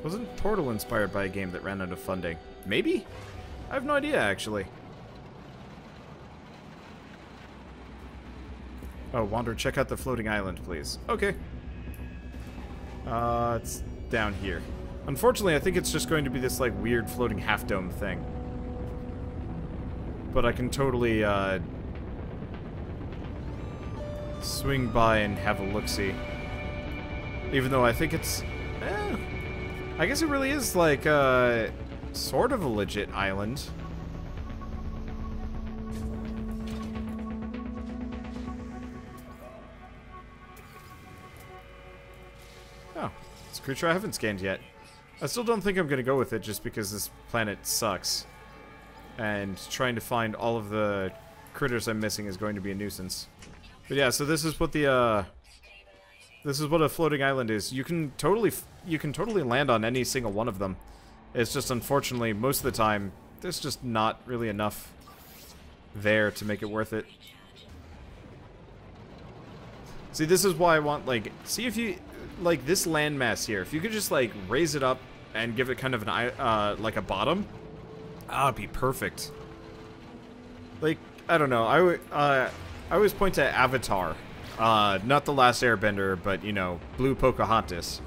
Wasn't Portal inspired by a game that ran out of funding? Maybe? I have no idea, actually. Oh, Wander, check out the floating island, please. Okay. It's down here. Unfortunately, I think it's just going to be this, like, weird floating half-dome thing. But I can totally, swing by and have a look-see. Even though I think it's... I guess it really is, like, sort of a legit island. Oh, it's a creature I haven't scanned yet. I still don't think I'm going to go with it just because this planet sucks. And trying to find all of the critters I'm missing is going to be a nuisance. But yeah, so this is what the, this is what a floating island is. You can totally land on any single one of them. It's just, unfortunately, most of the time, there's just not really enough there to make it worth it. See, this is why I want, like, see if you, like, this landmass here, if you could just, like, raise it up and give it kind of an, like, a bottom, it'd be perfect. Like, I don't know, I always point to Avatar, not The Last Airbender, but, you know, Blue Pocahontas.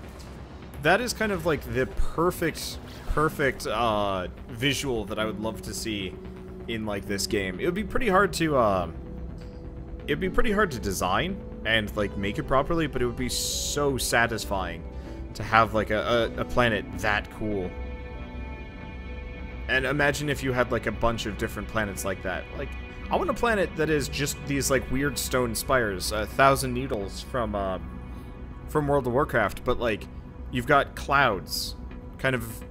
That is kind of, like, the perfect visual that I would love to see in, like, this game. It would be pretty hard to, design and, like, make it properly, but it would be so satisfying to have, like, a planet that cool. And imagine if you had, like, a bunch of different planets like that. Like, I want a planet that is just these, like, weird stone spires, 1,000 needles from World of Warcraft, but, like, you've got clouds kind of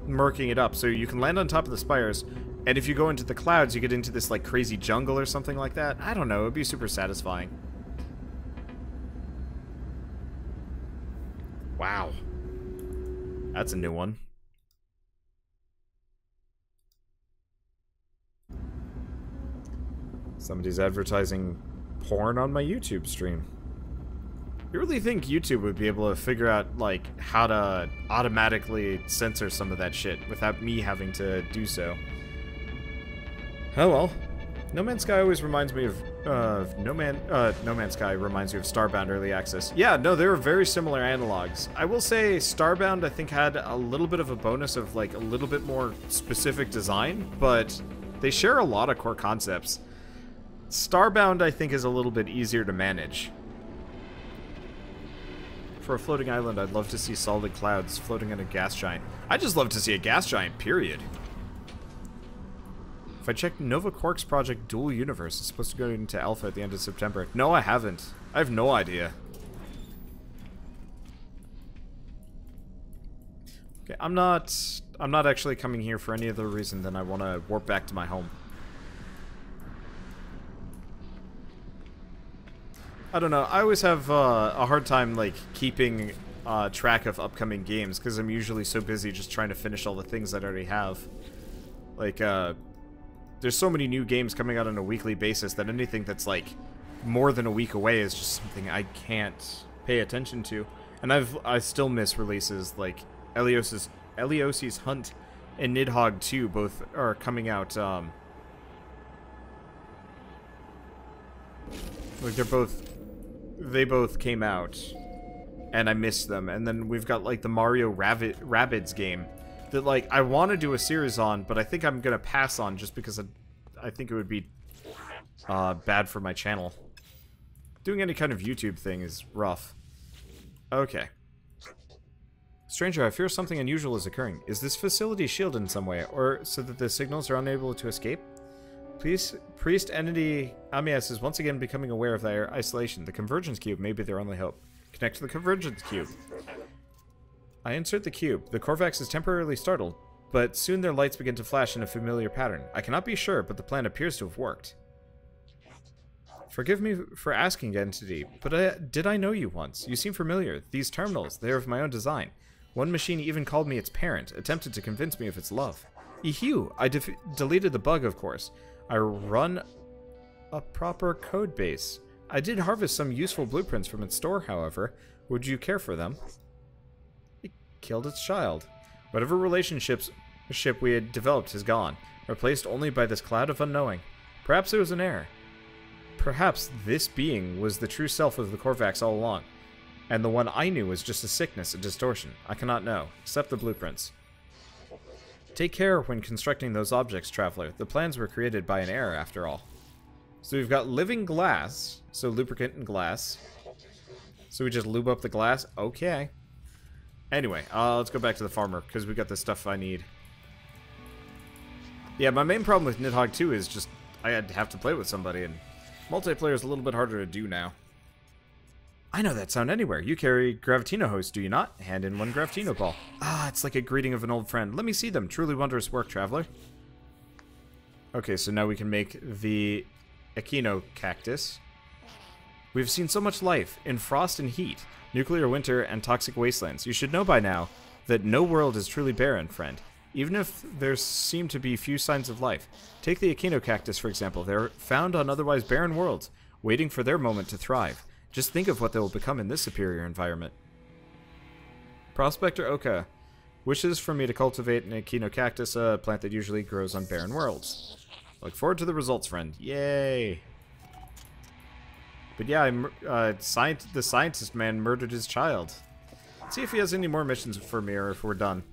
murking it up, so you can land on top of the spires, and if you go into the clouds, you get into this, like, crazy jungle or something like that. I don't know, it would be super satisfying. Wow. That's a new one. Somebody's advertising porn on my YouTube stream. You really think YouTube would be able to figure out, like, how to automatically censor some of that shit without me having to do so? Oh well. No Man's Sky always reminds me of, No Man's Sky reminds me of Starbound Early Access. Yeah, no, they were very similar analogs. I will say Starbound, I think, had a little bit of a bonus of, like, a little bit more specific design, but they share a lot of core concepts. Starbound, I think, is a little bit easier to manage. For a floating island, I'd love to see solid clouds floating in a gas giant. I'd just love to see a gas giant, period. If I checked Nova Quark's project Dual Universe, it's supposed to go into alpha at the end of September. No, I haven't. I have no idea. Okay, I'm not actually coming here for any other reason than I want to warp back to my home. I don't know, I always have a hard time, like, keeping track of upcoming games, because I'm usually so busy just trying to finish all the things that I already have. Like, there's so many new games coming out on a weekly basis that anything that's, like, more than a week away is just something I can't pay attention to. And I still miss releases like Elios's Hunt and Nidhogg 2, both are coming out, like, they both came out, and I missed them. And then we've got, like, the Mario Rabbids game that, like, I want to do a series on, but I think I'm gonna pass on just because I think it would be bad for my channel. Doing any kind of YouTube thing is rough. Okay. Stranger, I fear something unusual is occurring. Is this facility shielded in some way, or so that the signals are unable to escape? Please, priest entity Amias is once again becoming aware of their isolation. The convergence cube may be their only hope. Connect to the convergence cube. I insert the cube. The Korvax is temporarily startled, but soon their lights begin to flash in a familiar pattern. I cannot be sure, but the plan appears to have worked. Forgive me for asking, entity, but did I know you once? You seem familiar. These terminals, they are of my own design. One machine even called me its parent, attempted to convince me of its love. Ehew, I deleted the bug, of course. I run a proper code base. I did harvest some useful blueprints from its store, however. Would you care for them? killed its child. Whatever relationship we had developed is gone, replaced only by this cloud of unknowing. Perhaps it was an error. Perhaps this being was the true self of the Korvax all along, and the one I knew was just a sickness, a distortion. I cannot know, except the blueprints. Take care when constructing those objects, Traveler. The plans were created by an error, after all. So we've got living glass, so lubricant and glass. So we just lube up the glass? Okay. Anyway, let's go back to the farmer, because we got the stuff I need. Yeah, my main problem with Nidhogg 2 is just I have to play with somebody, and multiplayer is a little bit harder to do now. I know that sound anywhere. You carry Gravitino hosts, do you not? Hand in one Gravitino ball. Ah, it's like a greeting of an old friend. Let me see them. Truly wondrous work, Traveler. Okay, so now we can make the Echino Cactus. We've seen so much life in frost and heat, nuclear winter and toxic wastelands. You should know by now that no world is truly barren, friend. Even if there seem to be few signs of life. Take the Echino Cactus, for example. They're found on otherwise barren worlds, waiting for their moment to thrive. Just think of what they will become in this superior environment. Prospector Oka wishes for me to cultivate an Echinocactus, a plant that usually grows on barren worlds. Look forward to the results, friend. Yay! But yeah, the scientist man murdered his child. Let's see if he has any more missions for me or if we're done.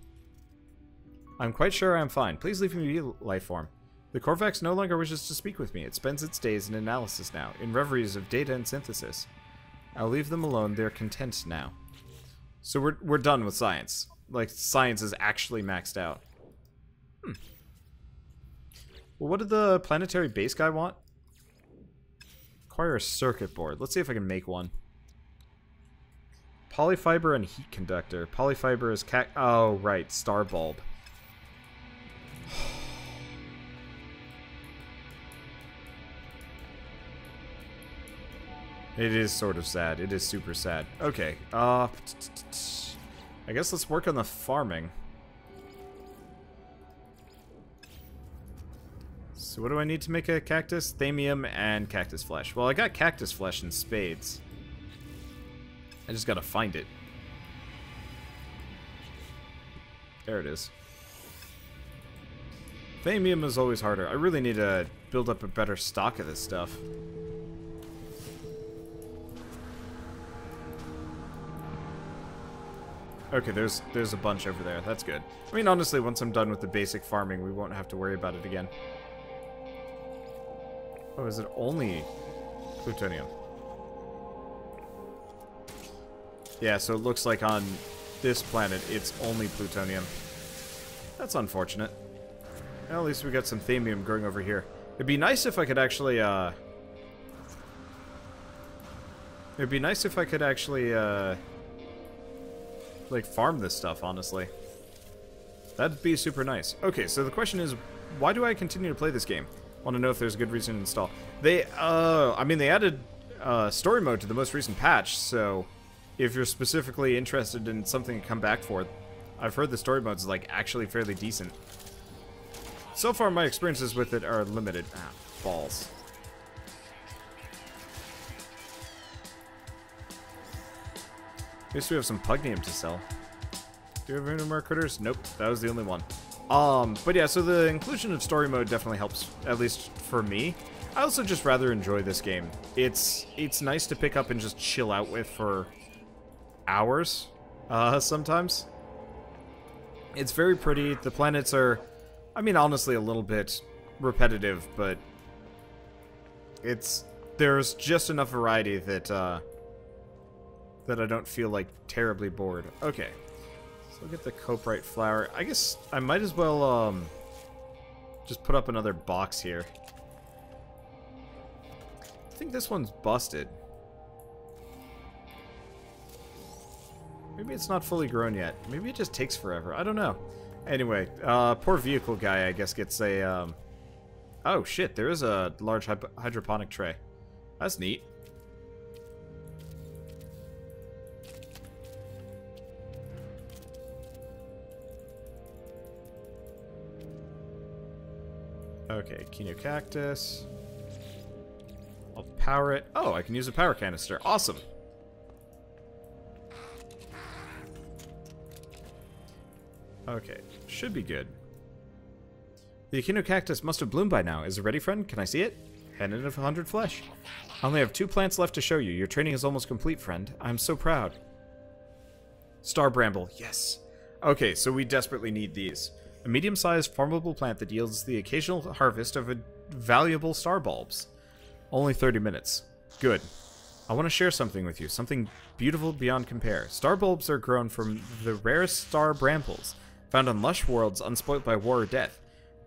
I'm quite sure I'm fine. Please leave me be, Lifeform. The Korvax no longer wishes to speak with me. It spends its days in analysis now, in reveries of data and synthesis. I'll leave them alone. They're content now. So we're done with science. Like, science is actually maxed out. Well, what did the planetary base guy want? Acquire a circuit board. Let's see if I can make one. Polyfiber and heat conductor. Polyfiber is oh, right. Star bulb. It is sort of sad. It is super sad. Okay. I guess let's work on the farming. So what do I need to make a cactus? Thamium and cactus flesh. Well, I got cactus flesh in spades. I just gotta find it. There it is. Thamium is always harder. I really need to build up a better stock of this stuff. Okay, there's a bunch over there. That's good. I mean, honestly, once I'm done with the basic farming, we won't have to worry about it again. Oh, is it only plutonium? Yeah, so it looks like on this planet, it's only plutonium. That's unfortunate. Well, at least we got some thamium growing over here. It'd be nice if I could actually, like, farm this stuff, honestly. That'd be super nice. Okay, so the question is, why do I continue to play this game? Want to know if there's a good reason to install. I mean, they added story mode to the most recent patch, so if you're specifically interested in something to come back for, I've heard the story mode's, like, actually fairly decent. So far, my experiences with it are limited. Ah, balls. At least we have some pugnium to sell. Do we have any more critters? Nope, that was the only one. But yeah, so the inclusion of story mode definitely helps, at least for me. I also just rather enjoy this game. It's nice to pick up and just chill out with for hours, sometimes. It's very pretty. The planets are, I mean, honestly, a little bit repetitive, but there's just enough variety that I don't feel like terribly bored. Okay, so we'll get the coprite flower. I guess I might as well just put up another box here. I think this one's busted. Maybe it's not fully grown yet. Maybe it just takes forever. I don't know. Anyway, poor vehicle guy, I guess, gets a oh shit, there is a large hydroponic tray. That's neat. Okay, Quino Cactus. I'll power it. Oh, I can use a power canister. Awesome. Okay, should be good. The echinocactus must have bloomed by now. Is it ready, friend? Can I see it? Hand in 100 flesh. I only have 2 plants left to show you. Your training is almost complete, friend. I'm so proud. Star bramble, yes. Okay, so we desperately need these. A medium-sized, formidable plant that yields the occasional harvest of valuable star bulbs. Only 30 minutes. Good. I want to share something with you, something beautiful beyond compare. Star bulbs are grown from the rarest star brambles, found on lush worlds unspoilt by war or death.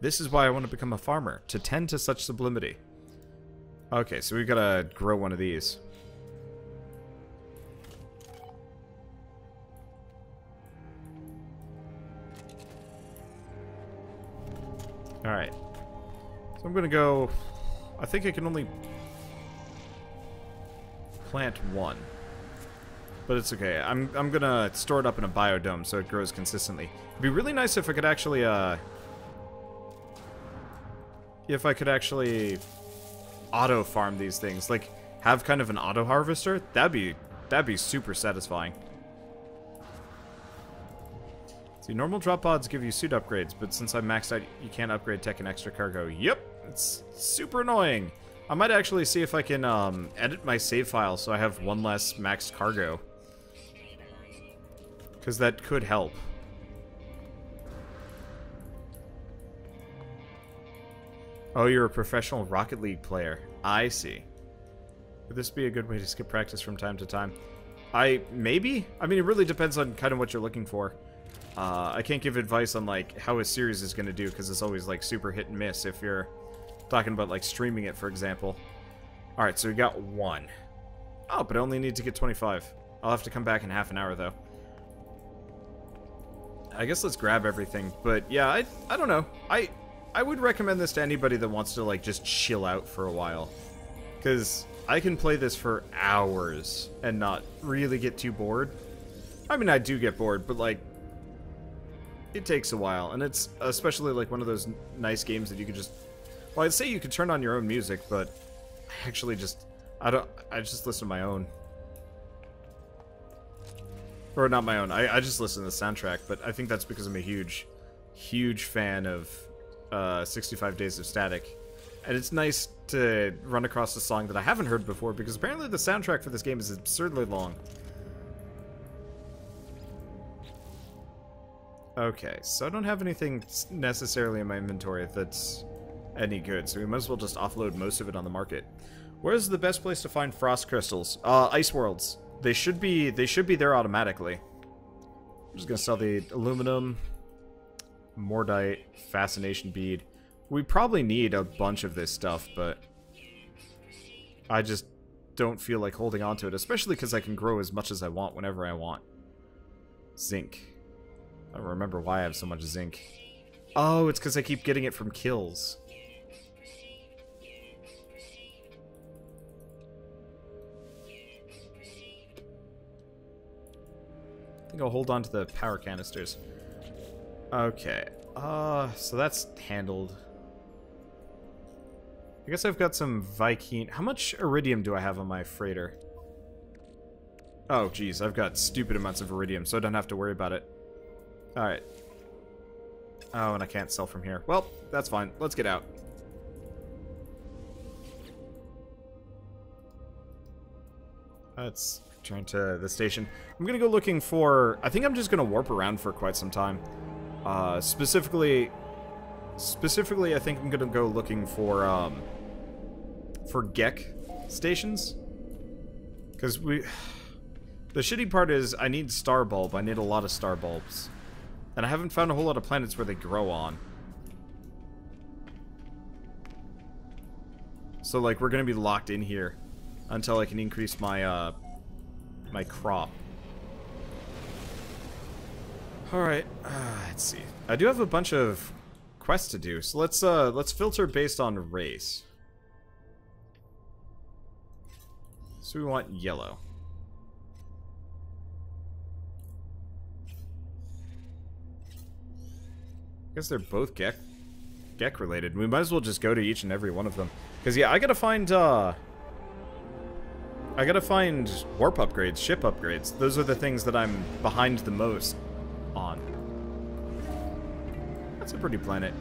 This is why I want to become a farmer, to tend to such sublimity. Okay, so we've got to grow one of these. Alright. So I'm going to go... I think I can only plant one. But it's okay. I'm going to store it up in a biodome so it grows consistently. It'd be really nice if I could actually, auto farm these things. Like, have kind of an auto harvester. That'd be super satisfying. See, normal drop pods give you suit upgrades, but since I'm maxed out, you can't upgrade tech and extra cargo. Yep, it's super annoying. I might actually see if I can edit my save file so I have one less maxed cargo. Because that could help. Oh, you're a professional Rocket League player. I see. Would this be a good way to skip practice from time to time? Maybe? I mean, it really depends on kind of what you're looking for. I can't give advice on, like, how a series is going to do, because it's always, like, super hit and miss if you're talking about, like, streaming it, for example. Alright, so we got 1. Oh, but I only need to get 25. I'll have to come back in half an hour, though. I guess let's grab everything, but, yeah, I don't know. I would recommend this to anybody that wants to, like, just chill out for a while. Because I can play this for hours and not really get too bored. I mean, I do get bored, but, like, it takes a while, and it's especially like one of those nice games that you could just... Well, I'd say you could turn on your own music, but I actually just... I just listen to my own. Or not my own. I just listen to the soundtrack, but I think that's because I'm a huge fan of 65 Days of Static. And it's nice to run across a song that I haven't heard before, because apparently the soundtrack for this game is absurdly long. Okay, so I don't have anything necessarily in my inventory that's any good, so we might as well just offload most of it on the market. Where's the best place to find frost crystals? Ice worlds. They should be there automatically. I'm just gonna sell the aluminum, mordite, fascination bead. We probably need a bunch of this stuff, but I just don't feel like holding on to it, especially because I can grow as much as I want whenever I want. Zinc. I don't remember why I have so much zinc. Oh, it's because I keep getting it from kills. I think I'll hold on to the power canisters. Okay. So that's handled. I guess I've got some Viking. How much iridium do I have on my freighter? Oh, geez. I've got stupid amounts of iridium, so I don't have to worry about it. Alright. Oh, and I can't sell from here. Well, that's fine. Let's get out. Let's return to the station. I'm gonna go looking for... I think I'm just gonna warp around for quite some time. Specifically, I think I'm gonna go looking for Gek stations. Because the shitty part is I need star bulb. I need a lot of star bulbs. And I haven't found a whole lot of planets where they grow on. So, like, we're gonna be locked in here until I can increase my, my crop. Alright, let's see. I do have a bunch of quests to do, so let's filter based on race. So we want yellow. I guess they're both Gek related. We might as well just go to each and every one of them. Because, yeah, I gotta find warp upgrades, ship upgrades. Those are the things that I'm behind the most on. That's a pretty planet.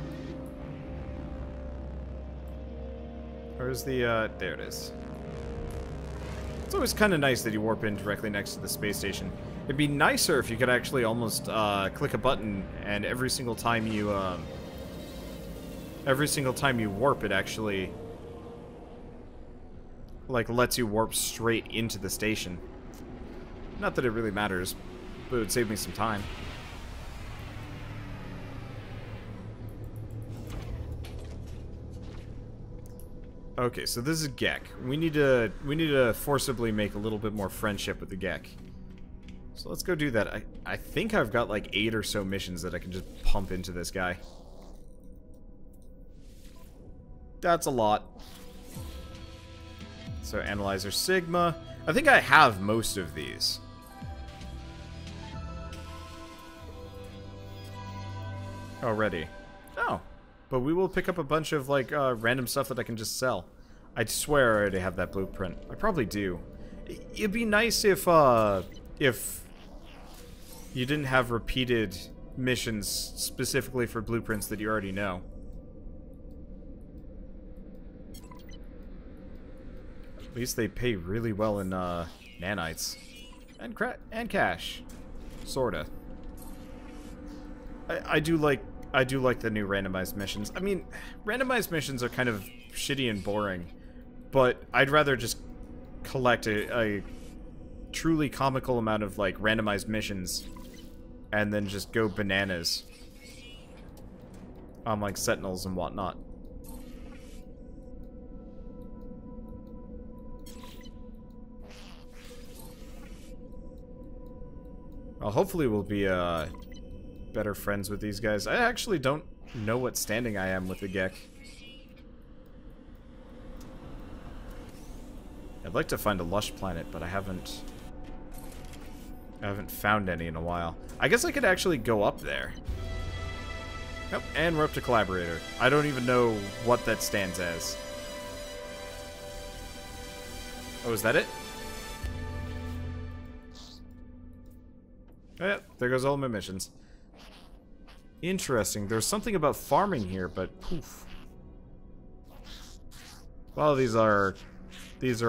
Where's the, there it is. It's always kind of nice that you warp in directly next to the space station. It'd be nicer if you could actually almost, click a button and every single time you warp, it actually, like, lets you warp straight into the station. Not that it really matters, but it would save me some time. Okay, so this is Gek. We need to forcibly make a little bit more friendship with the Gek. So let's go do that. I think I've got like 8 or so missions that I can just pump into this guy. That's a lot. So Analyzer Sigma. I think I have most of these. Already. Oh. But we will pick up a bunch of, like, random stuff that I can just sell. I swear I already have that blueprint. I probably do. It'd be nice if you didn't have repeated missions specifically for blueprints that you already know. At least they pay really well in, nanites. And cash. Sorta. I do like the new randomized missions. I mean, randomized missions are kind of shitty and boring, but I'd rather just collect a truly comical amount of, like, randomized missions and then just go bananas on, like, Sentinels and whatnot. Well, hopefully we'll be, better friends with these guys. I actually don't know what standing I am with the Gek. I'd like to find a lush planet, but I haven't found any in a while. I guess I could actually go up there. Nope, and we're up to Collaborator. I don't even know what that stands as. Oh, is that it? Oh, yeah, there goes all my missions. Interesting. There's something about farming here, but poof. Well, these are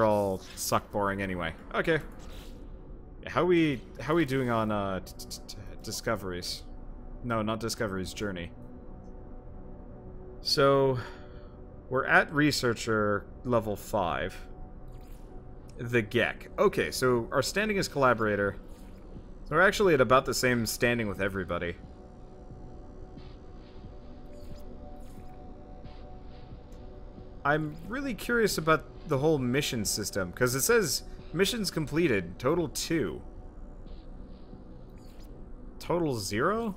all suck boring anyway. Okay. How we doing on discoveries? No, not discoveries. Journey. So we're at researcher level 5. The Gek. Okay, so our standing is collaborator. So we're actually at about the same standing with everybody. I'm really curious about the whole mission system, because it says missions completed, total 2. Total 0?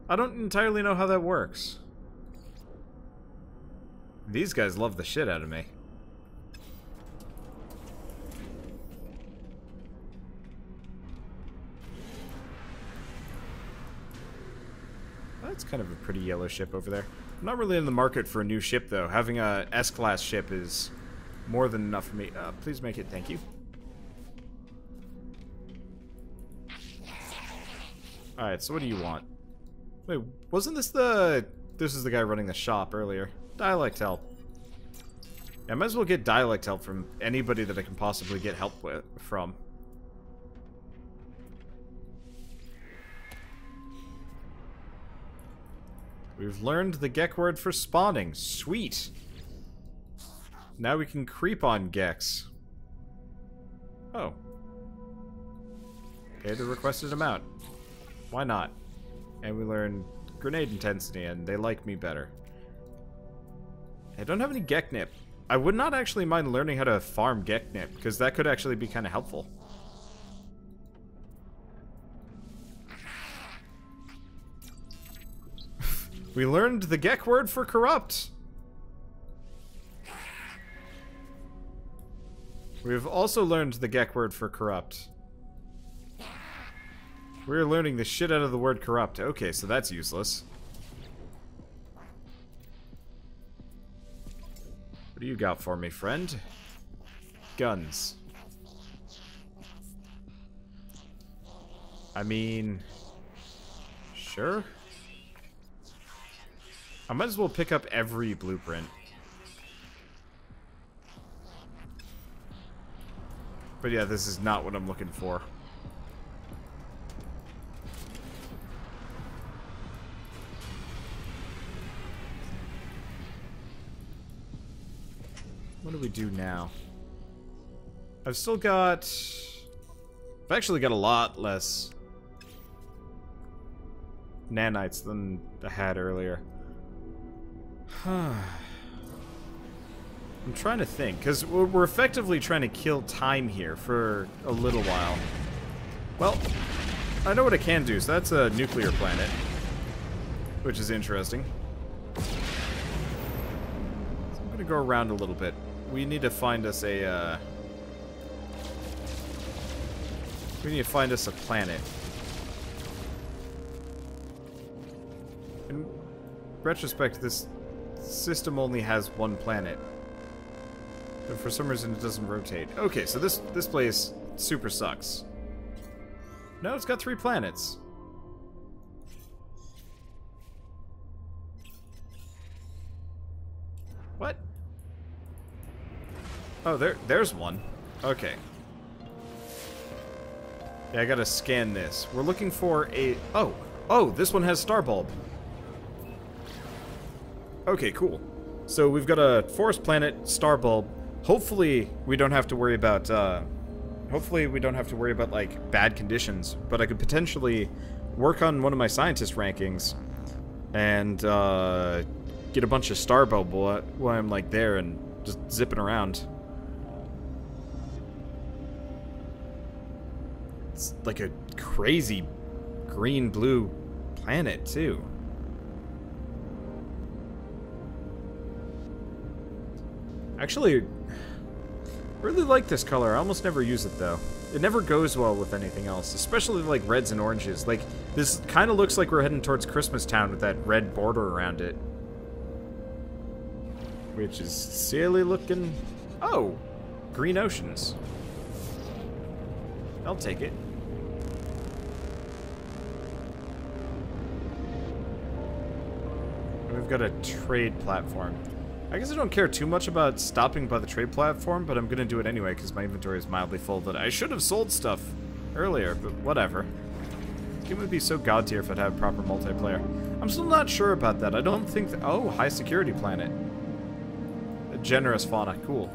I don't entirely know how that works. These guys love the shit out of me. That's kind of a pretty yellow ship over there. I'm not really in the market for a new ship, though. Having a S-class ship is more than enough for me. Please make it, thank you. Alright, so what do you want? Wait, wasn't this the... This is the guy running the shop earlier. Dialect help. Yeah, I might as well get dialect help from anybody that I can possibly get help from. We've learned the Gek word for spawning. Sweet. Now we can creep on Geks. Oh. Pay the requested amount. Why not? And we learn grenade intensity, and they like me better. I don't have any Geknip. I would not actually mind learning how to farm Geknip, because that could actually be kind of helpful. We learned the Gek word for corrupt. We've also learned the Gek word for corrupt. We're learning the shit out of the word corrupt. Okay, so that's useless. What do you got for me, friend? Guns. I mean... Sure? I might as well pick up every blueprint. But yeah, this is not what I'm looking for. What do we do now? I've still got... I've actually got a lot less nanites than I had earlier. I'm trying to think, because we're effectively trying to kill time here for a little while. Well, I know what I can do, so that's a nuclear planet, which is interesting. So I'm going to go around a little bit. We need to find us a, we need to find us a planet. In retrospect, this system only has one planet. And for some reason it doesn't rotate. Okay, so this place super sucks. No, it's got 3 planets. What? Oh, there's one. Okay. Yeah, I gotta scan this. We're looking for a... Oh, this one has star bulb. Okay, cool. So we've got a forest planet, star bulb. Hopefully we don't have to worry about, like, bad conditions. But I could potentially work on one of my scientist rankings and, get a bunch of star bulb while I'm, like, there and just zipping around. It's like a crazy green-blue planet, too. Actually, I really like this color. I almost never use it, though. It never goes well with anything else, especially, like, reds and oranges. Like, this kind of looks like we're heading towards Christmas Town with that red border around it. Which is silly looking... Oh! Green oceans. I'll take it. And we've got a trade platform. I guess I don't care too much about stopping by the trade platform, but I'm gonna do it anyway because my inventory is mildly full. That I should have sold stuff earlier, but whatever. This game would be so god tier if it had proper multiplayer. I'm still not sure about that. I don't think that... Oh, high security planet. A generous fauna. Cool.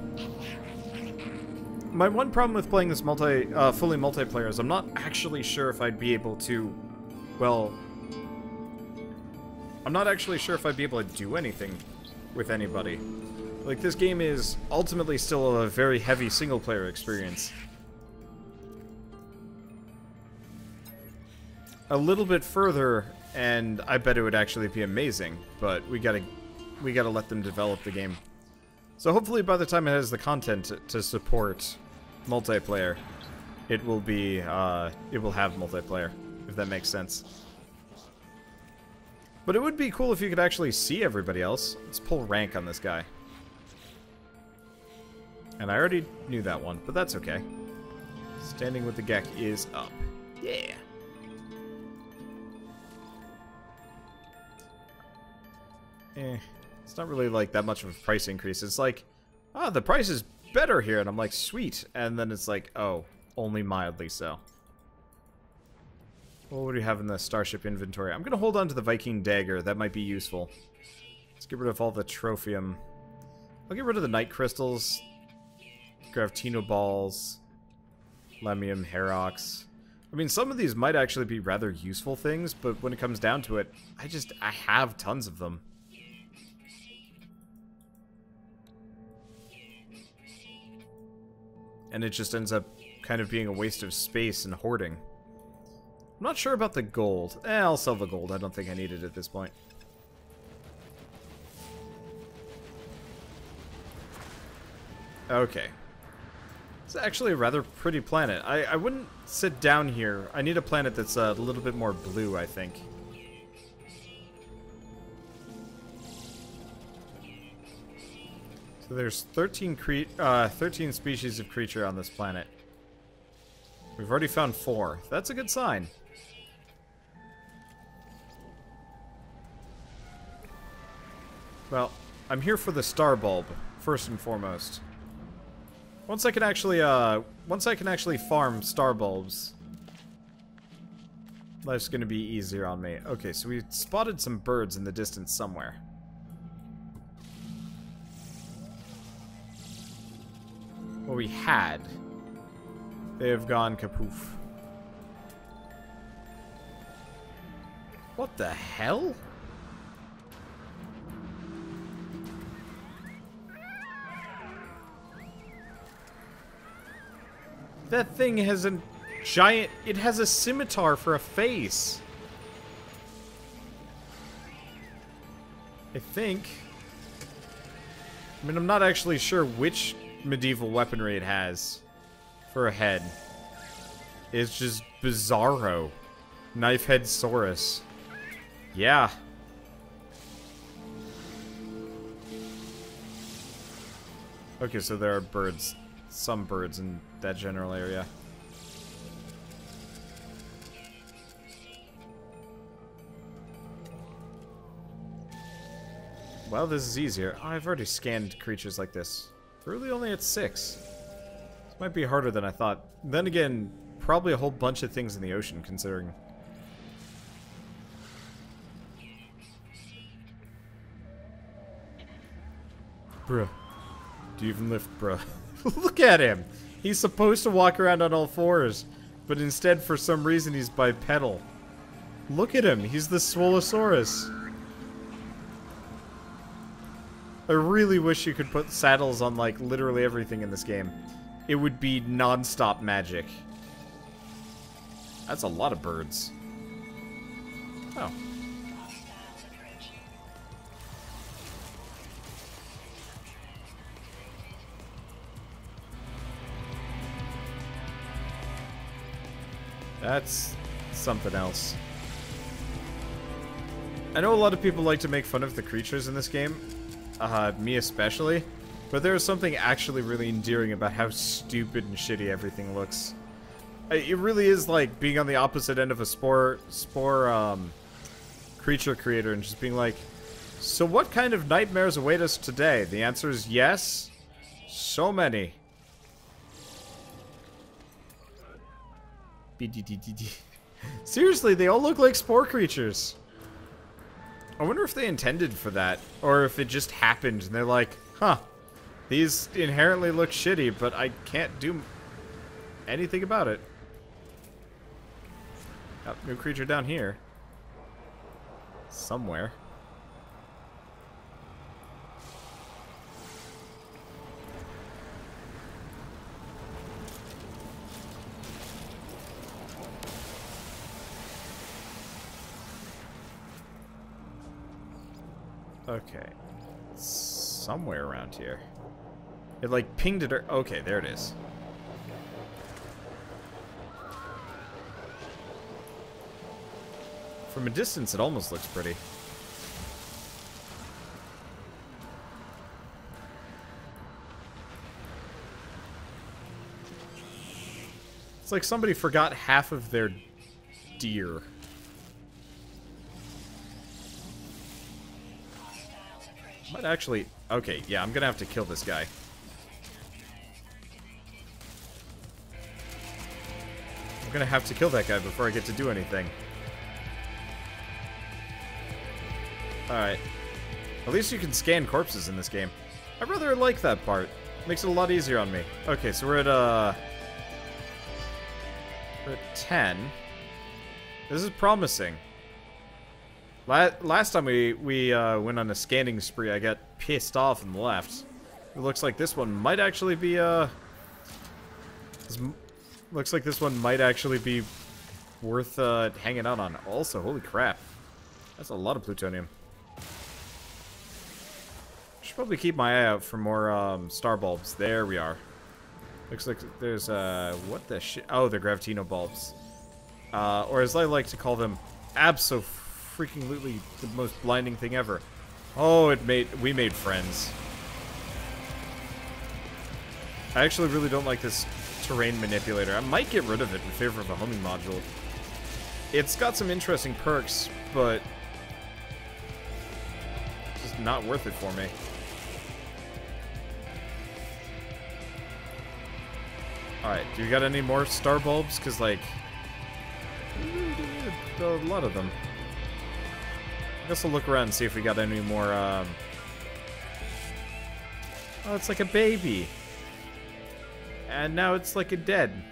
My one problem with playing this fully multiplayer is I'm not actually sure if I'd be able to... Well... I'm not actually sure if I'd be able to do anything with anybody. Like, this game is ultimately still a very heavy single-player experience. A little bit further, and I bet it would actually be amazing, but we gotta let them develop the game. So hopefully by the time it has the content to support multiplayer, it will have multiplayer, if that makes sense. But it would be cool if you could actually see everybody else. Let's pull rank on this guy. And I already knew that one, but that's okay. Standing with the Gek is up. Yeah! It's not really like that much of a price increase. It's like, oh, the price is better here, and I'm like, sweet. And then it's like, oh, only mildly so. What do we have in the starship inventory? I'm gonna hold on to the Viking dagger. That might be useful. Let's get rid of all the trophium. I'll get rid of the night crystals. Gravitino balls. Lemium, Herox. I mean, some of these might actually be rather useful things, but when it comes down to it, I have tons of them. And it just ends up kind of being a waste of space and hoarding. I'm not sure about the gold. I'll sell the gold. I don't think I need it at this point. Okay. It's actually a rather pretty planet. I wouldn't sit down here. I need a planet that's a little bit more blue, I think. So there's 13 species of creature on this planet. We've already found 4. That's a good sign. Well, I'm here for the star bulb, first and foremost. Once I can actually farm star bulbs, life's gonna be easier on me. Okay, so we spotted some birds in the distance somewhere. Well, we had. They have gone kapoof. What the hell? That thing has a giant... It has a scimitar for a face. I think. I mean, I'm not actually sure which medieval weaponry it has for a head. It's just bizarro. Knife head Saurus. Yeah. Okay, so there are birds. Some birds in that general area. Well, this is easier. Oh, I've already scanned creatures like this. We're really only at 6. This might be harder than I thought. Then again, probably a whole bunch of things in the ocean, considering... Bruh. Do you even lift, bruh? Look at him! He's supposed to walk around on all fours, but instead, for some reason, he's bipedal. Look at him! He's the Swolosaurus! I really wish you could put saddles on, like, literally everything in this game. It would be non-stop magic. That's a lot of birds. Oh. That's something else. I know a lot of people like to make fun of the creatures in this game. Me especially. But there is something actually really endearing about how stupid and shitty everything looks. It really is like being on the opposite end of a spore creature creator and just being like, so what kind of nightmares await us today? The answer is yes. So many. Seriously, they all look like spore creatures. I wonder if they intended for that, or if it just happened and they're like, huh, these inherently look shitty, but I can't do anything about it. Oh, new creature down here. Somewhere. Okay. Somewhere around here. It like pinged it. Okay, there it is. From a distance, it almost looks pretty. It's like somebody forgot half of their deer. Might actually... Okay, yeah, I'm gonna have to kill this guy. I'm gonna have to kill that guy before I get to do anything. Alright. At least you can scan corpses in this game. I rather like that part. Makes it a lot easier on me. Okay, so we're at 10. This is promising. Last time we went on a scanning spree, I got pissed off and left. It looks like this one might actually be looks like this one might actually be worth hanging out on. Also, holy crap, that's a lot of plutonium. Should probably keep my eye out for more star bulbs. There we are. Looks like there's what the shit? Oh, they're gravitino bulbs, or as I like to call them, abso-freaking-lutely the most blinding thing ever. Oh, we made friends. I actually really don't like this terrain manipulator. I might get rid of it in favor of a homing module. It's got some interesting perks, but just not worth it for me. Alright, do you got any more star bulbs? Because, like, a lot of them. I guess I'll look around and see if we got any more, Oh, it's like a baby. And now it's like a dead.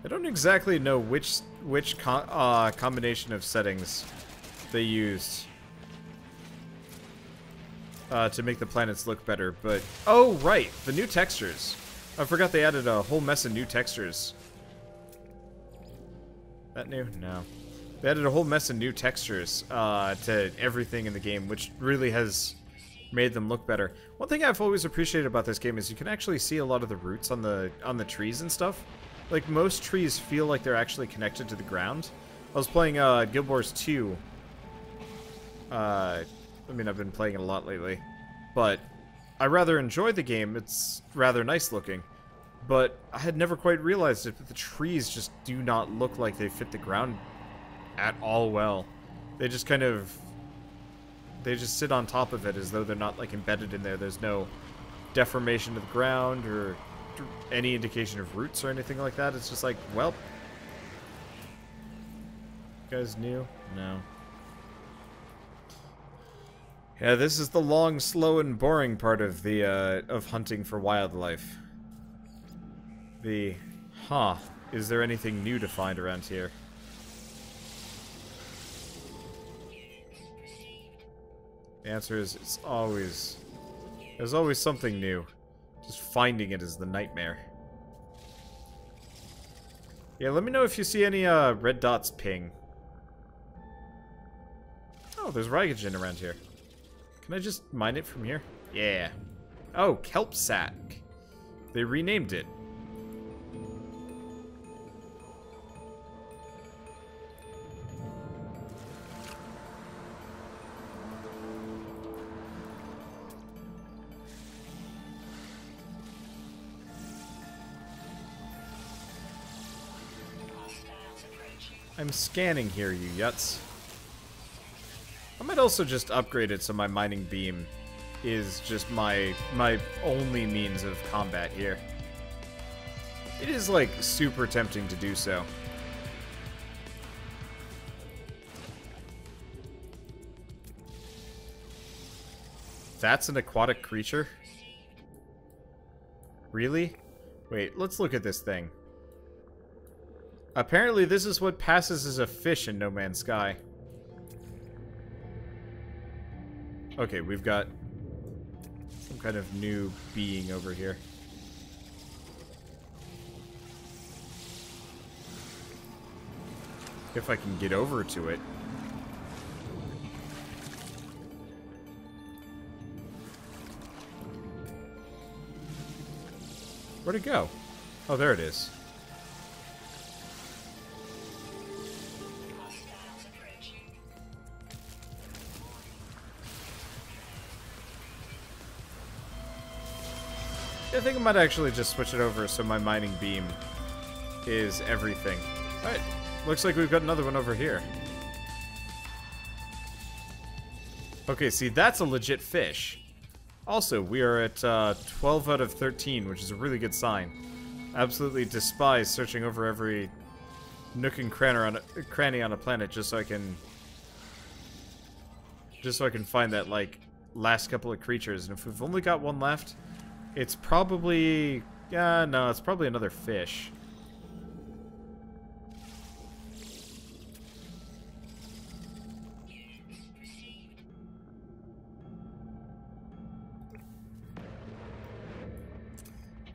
I don't exactly know which combination of settings they used to make the planets look better, but... Oh, right! The new textures. I forgot they added a whole mess of new textures. That new? No. They added a whole mess of new textures to everything in the game, which really has made them look better. One thing I've always appreciated about this game is you can actually see a lot of the roots on the trees and stuff. Like, most trees feel like they're actually connected to the ground. I was playing Guild Wars 2. I mean, I've been playing it a lot lately. But I rather enjoy the game. It's rather nice looking. But I had never quite realized it, that the trees just do not look like they fit the ground at all well. They just kind of... They just sit on top of it as though they're not, like, embedded in there. There's no deformation of the ground or any indication of roots or anything like that. It's just like, well... You guys new? No. Yeah, this is the long, slow, and boring part of the, of hunting for wildlife. The, is there anything new to find around here? The answer is, there's always something new. Just finding it is the nightmare. Yeah, let me know if you see any, red dots ping. Oh, there's Rygogen around here. Can I just mine it from here? Yeah. Oh, kelp sack. They renamed it. I'm scanning here, you yuts. I might also just upgrade it so my mining beam is just my only means of combat here. It is, like, super tempting to do so. That's an aquatic creature? Really? Wait, let's look at this thing. Apparently this is what passes as a fish in No Man's Sky. Okay, we've got some kind of new being over here. If I can get over to it. Where'd it go? Oh, there it is. I think I might actually just switch it over so my mining beam is everything. Alright, looks like we've got another one over here. Okay, see, that's a legit fish. Also, we are at 12 out of 13, which is a really good sign. Absolutely despise searching over every nook and cranny on a planet just so I can find that, like, last couple of creatures. And if we've only got one left, it's probably... yeah, no, it's probably another fish.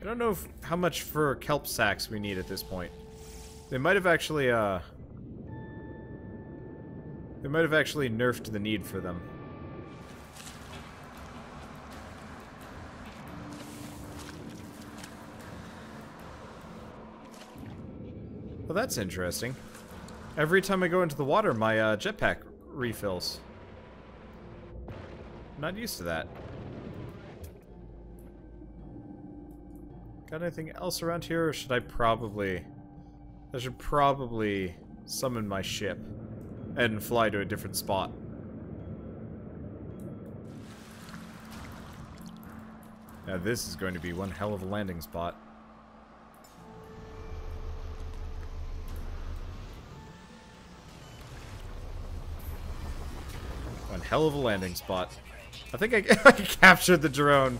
I don't know how much for kelp sacks we need at this point. They might have actually, nerfed the need for them. Well, that's interesting. Every time I go into the water, my jetpack refills. Not used to that. Got anything else around here, or should I probably I should probably summon my ship and fly to a different spot. Now this is going to be one hell of a landing spot. One hell of a landing spot. I think I captured the drone.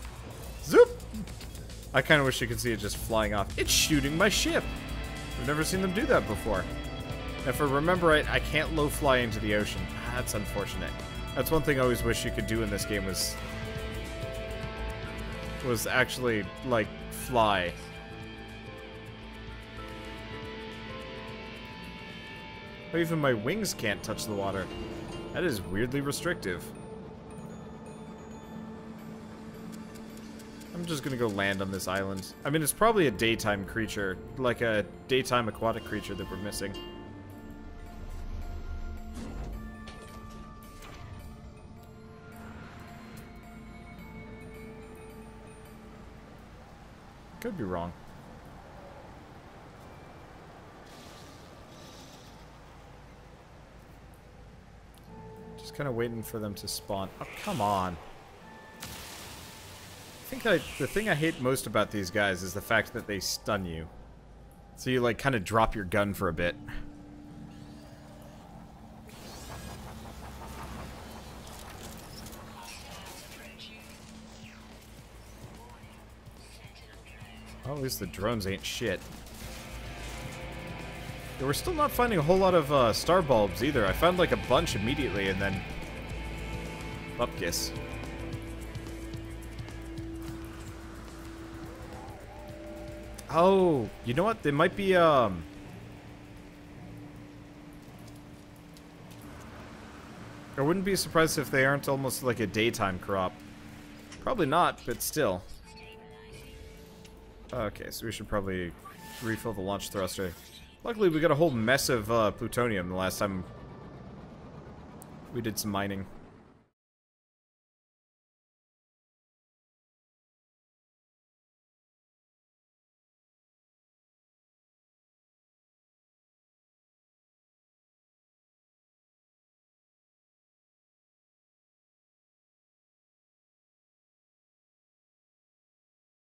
Zoop! I kind of wish you could see it just flying off. It's shooting my ship! I've never seen them do that before. If I remember right, I can't low fly into the ocean. That's unfortunate. That's one thing I always wish you could do in this game was actually, like, fly. Or even my wings can't touch the water. That is weirdly restrictive. I'm just gonna go land on this island. I mean, it's probably a daytime creature, like a daytime aquatic creature that we're missing. Could be wrong. Just kind of waiting for them to spawn. Oh, come on. I think the thing I hate most about these guys is the fact that they stun you. So you, like, kind of drop your gun for a bit. Well, at least the drones ain't shit. Yeah, we're still not finding a whole lot of star bulbs either. I found, like, a bunch immediately and then... Upkiss. Oh, you know what? They might be, I wouldn't be surprised if they aren't almost like a daytime crop. Probably not, but still. Okay, so we should probably refill the launch thruster. Luckily, we got a whole mess of plutonium the last time we did some mining.